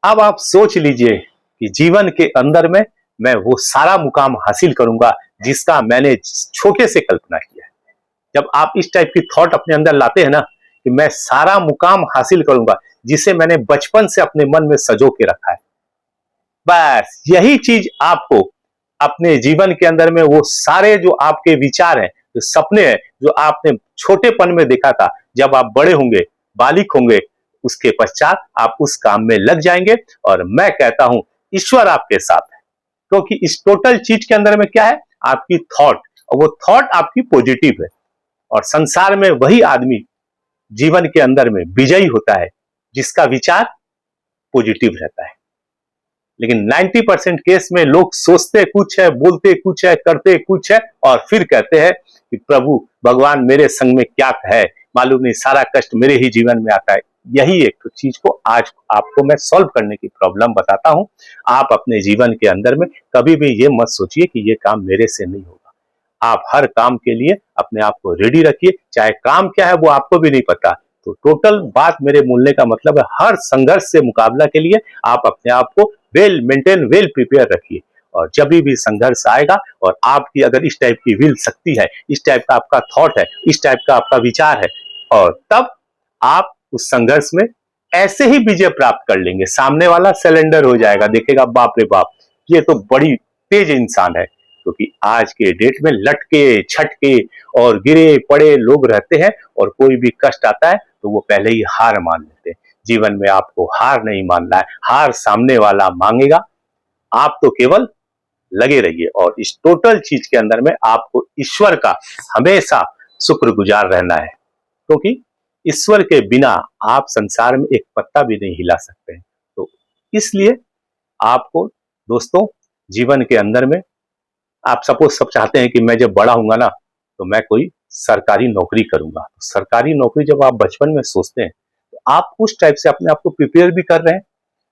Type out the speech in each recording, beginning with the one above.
अब आप सोच लीजिए कि जीवन के अंदर में मैं वो सारा मुकाम हासिल करूंगा जिसका मैंने छोटे से कल्पना किया है। जब आप इस टाइप की थॉट अपने अंदर लाते हैं ना कि मैं सारा मुकाम हासिल करूंगा जिसे मैंने बचपन से अपने मन में सजो के रखा है, बस यही चीज आपको अपने जीवन के अंदर में वो सारे जो आपके विचार हैं, जो सपने हैं, जो आपने छोटेपन में देखा था, जब आप बड़े होंगे, बालिक होंगे, उसके पश्चात आप उस काम में लग जाएंगे। और मैं कहता हूं ईश्वर आपके साथ है, क्योंकि इस टोटल चीज के अंदर में क्या है, आपकी थॉट, और वो थॉट आपकी पॉजिटिव है। और संसार में वही आदमी जीवन के अंदर में विजयी होता है जिसका विचार पॉजिटिव रहता है। लेकिन 90% केस में लोग सोचते कुछ है, बोलते कुछ है, करते कुछ है, और फिर कहते हैं कि प्रभु भगवान मेरे संग में क्या है, मालूम नहीं, सारा कष्ट मेरे ही जीवन में आता है। यही एक तो चीज को आज आपको मैं सॉल्व करने की प्रॉब्लम बताता हूं। आप अपने जीवन के अंदर में कभी भी ये मत सोचिए कि ये काम मेरे से नहीं होगा। आप हर काम के लिए अपने आप को रेडी रखिए, चाहे काम क्या है वो आपको भी नहीं पता। तो टोटल बात मेरे बोलने का मतलब है, हर संघर्ष से मुकाबला के लिए आप अपने आप को वेल मेंटेन, वेल प्रिपेयर रखिए। और जब भी संघर्ष आएगा और आपकी अगर इस टाइप की विल शक्ति है, इस टाइप का आपका थॉट है, इस टाइप का आपका विचार है, और तब आप उस संघर्ष में ऐसे ही विजय प्राप्त कर लेंगे। सामने वाला सिलेंडर हो जाएगा, देखेगा बाप रे बाप, ये तो बड़ी तेज इंसान है। क्योंकि आज के डेट में लटके छटके और गिरे पड़े लोग रहते हैं, और कोई भी कष्ट आता है तो वो पहले ही हार मान लेते हैं। जीवन में आपको हार नहीं मानना है, हार सामने वाला मांगेगा, आप तो केवल लगे रहिए। और इस टोटल चीज के अंदर में आपको ईश्वर का हमेशा शुक्रगुजार रहना है, क्योंकि ईश्वर के बिना आप संसार में एक पत्ता भी नहीं हिला सकते हैं। तो इसलिए आपको दोस्तों जीवन के अंदर में, आप सपोज सब चाहते हैं कि मैं जब बड़ा होऊंगा ना तो मैं कोई सरकारी नौकरी करूंगा। तो सरकारी नौकरी जब आप बचपन में सोचते हैं तो आप उस टाइप से अपने आप को प्रिपेयर भी कर रहे हैं।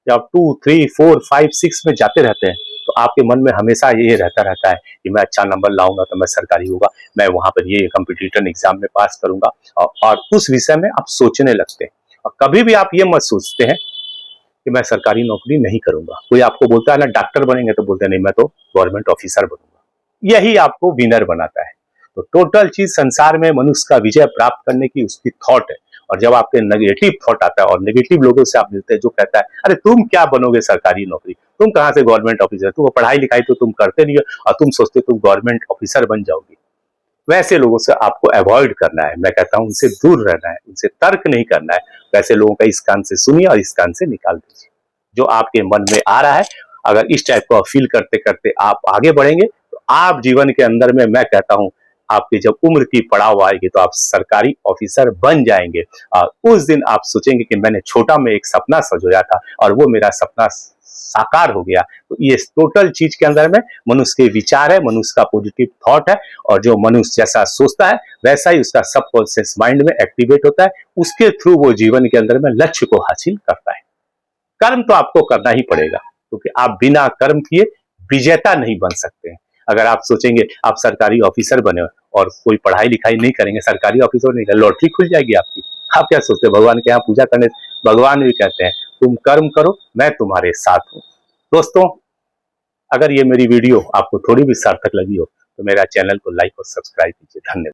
जब आप 2, 3, 4, 5, 6 में जाते रहते हैं तो आपके मन में हमेशा ये रहता है कि मैं अच्छा नंबर लाऊंगा तो मैं सरकारी होगा, मैं वहां पर ये कॉम्पिटिटिव एग्जाम में पास करूंगा, और उस विषय में आप सोचने लगते हैं। और कभी भी आप ये मत सोचते हैं कि मैं सरकारी नौकरी नहीं करूंगा। कोई आपको बोलता है ना डॉक्टर बनेंगे, तो बोलते हैं नहीं मैं तो गवर्नमेंट ऑफिसर बनूंगा। यही आपको विनर बनाता है। तो टोटल चीज संसार में मनुष्य का विजय प्राप्त करने की उसकी थॉट है। और जब आपके नेगेटिव थॉट आता है और नेगेटिव लोगों से आप मिलते हैं जो कहता है अरे तुम क्या बनोगे सरकारी नौकरी, तुम कहां से गवर्नमेंट ऑफिसर, तुम पढ़ाई लिखाई तो तुम करते नहीं हो और तुम सोचते तुम गवर्नमेंट ऑफिसर बन जाओगे, वैसे लोगों से आपको अवॉइड करना है। मैं कहता हूं उनसे दूर रहना है, उनसे तर्क नहीं करना है। वैसे लोगों का इस कान से सुनिए और इस कान से निकाल दीजिए। जो आपके मन में आ रहा है, अगर इस टाइप का फील करते करते आप आगे बढ़ेंगे तो आप जीवन के अंदर में, मैं कहता हूं आपकी जब उम्र की पड़ाव आएगी तो आप सरकारी ऑफिसर बन जाएंगे। और उस दिन आप सोचेंगे कि मैंने छोटा में एक सपना सजोया था और वो मेरा सपना साकार हो गया। तो ये टोटल चीज के अंदर में मनुष्य के विचार है, मनुष्य का पॉजिटिव थॉट है, और जो मनुष्य जैसा सोचता है वैसा ही उसका सबकॉन्शियस माइंड में एक्टिवेट होता है। उसके थ्रू वो जीवन के अंदर में लक्ष्य को हासिल करता है। कर्म तो आपको करना ही पड़ेगा, क्योंकि आप बिना कर्म किए विजेता नहीं बन सकते हैं। अगर आप सोचेंगे आप सरकारी ऑफिसर बने और कोई पढ़ाई लिखाई नहीं करेंगे, सरकारी ऑफिसर नहीं, लॉटरी खुल जाएगी आपकी। आप क्या सोचते हैं भगवान के यहाँ पूजा करने, भगवान भी कहते हैं तुम कर्म करो मैं तुम्हारे साथ हूं। दोस्तों, अगर ये मेरी वीडियो आपको थोड़ी भी सार्थक लगी हो तो मेरा चैनल को लाइक और सब्सक्राइब कीजिए। धन्यवाद।